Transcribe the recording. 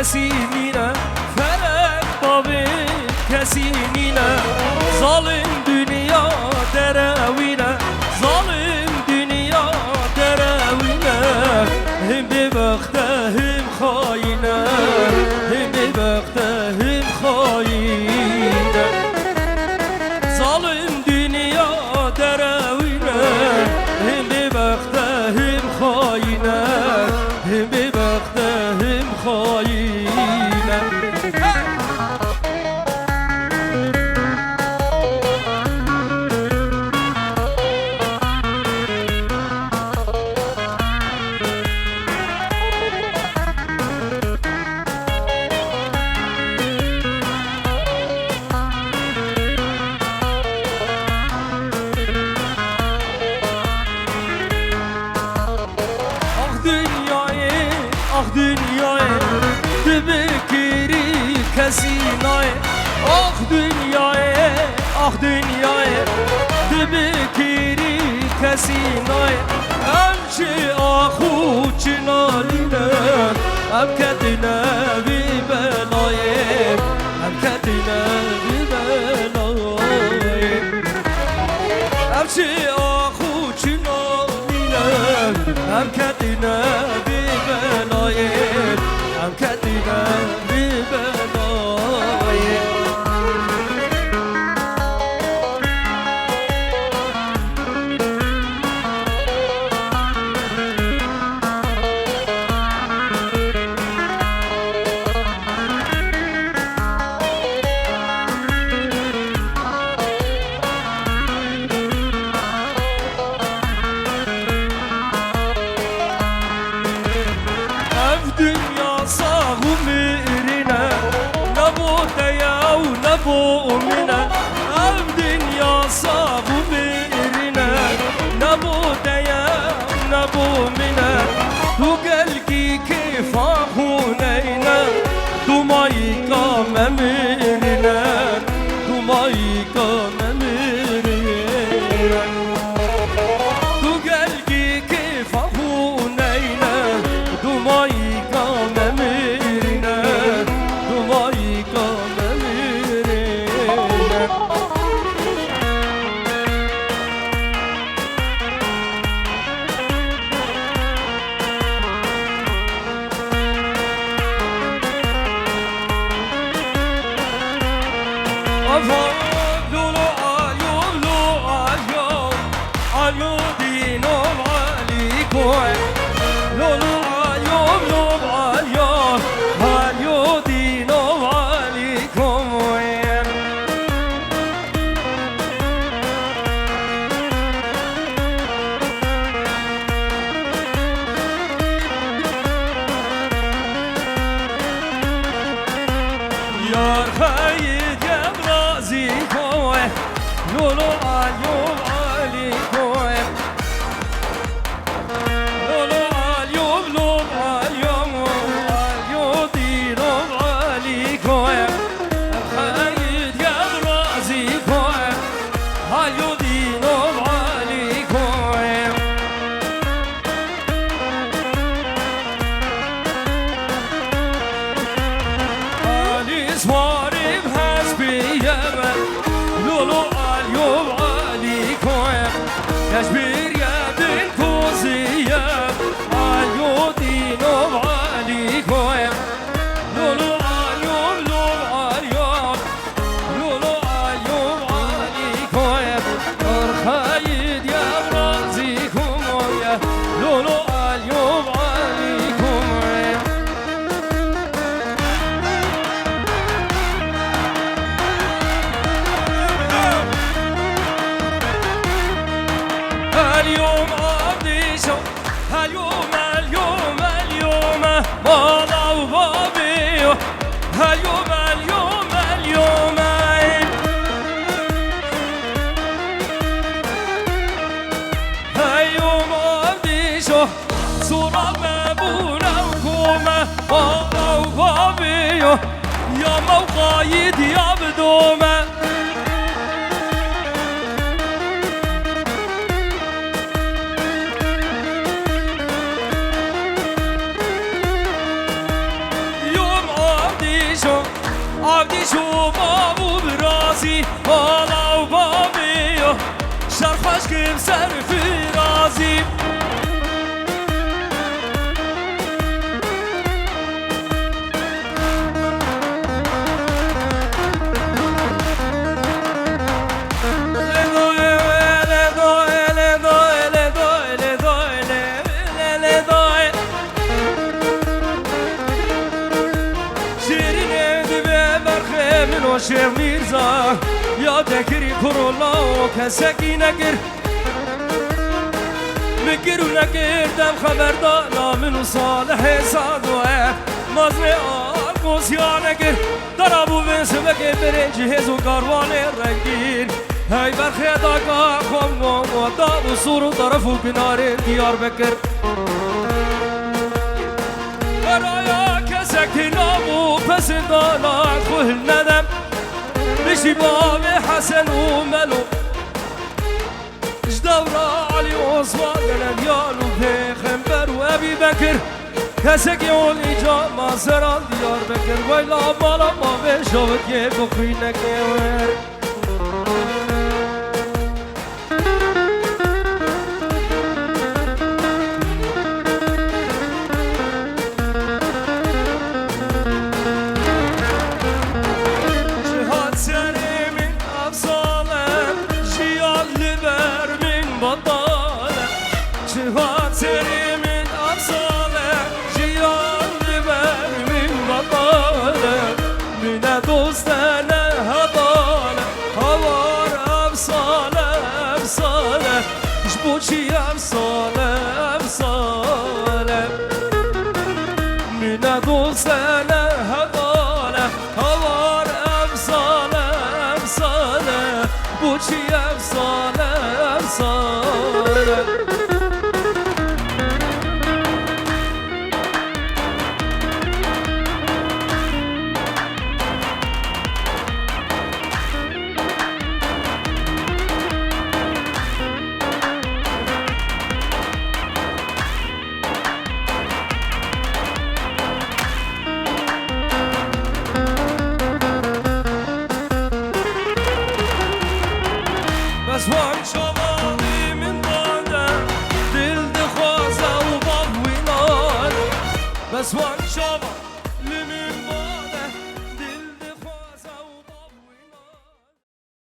کسی نینه فلک بابی کسی نینه ظالم دنیا دروینه ظالم دنیا دروینه هم به وقته هم خاینه هم به وقته هم خاینه ظالم دنیا دروینه هم به وقته هم خاینه هم به وقته هم خاینه dünyayı tebekiri kesinayı ah dünyayı tebekiri kesinayı emşi ahu çinaline em kedine bir belayı em kedine bir belayı emşi ahu çinaline em kedine bir belayı em kedine bir belayı dünya sahu mirine ne bu deya ne bu umine ev dünya sahu mirine ne bu deya ne bu umine tu gel ki kefahu neyne dumayı kamemirine dumayı kamemirine tu gel ki kefahu neyne dumayı Yar hayit ya razi koy Lolo alyum ali koy Lolo alyum lom alyum Alyo dilom ali koy Hayit ya razi koy Alyo dilom ali koy Svarim hasbiyeme Lolo alyum ali koyem Keşbir yedin kuziyem Alyo dinom ali koyem Lolo alyum lom alyum Lolo alyum ali koyem Arhayid ya razi kumoye Lolo alyum ali koyem اليوم أبديشو اليوم اليوم اليوم والله وبابي اليوم اليوم اليوم اليوم أبديشو صورة مبونة وكومة والله وبابي يا موقايد يا بدومة رازی حالا و بابی شرخش کم سر فرازی شیخ میرزا یاد کری کرولا و کسکی نگر مگر و نگردم خبردار من صالح صادوه مزن آرگوز یا نگر در ابو بنسبه که برنج هزو کاروان رنگین هی برخی داگاه خوام و داب و سور و طرف و کنار دیار بکر برایا کسکی نابو پس دالات خوهل ندم مشي بابي حسن وملو جدورة علي وعثمان الأديان وبيخنبر وأبي بكر كسك يقول إيجا ما سران ديار بكر ويلا مالا ما بيشوفت كيف وخينك يوير بوشي أفصالة أفصالة من أدول سنة هضالة هوار أفصالة أفصالة بوشي أفصالة أفصالة بس وان شمالي من ضاده دل دخوازه و باب وینال بس وان شمال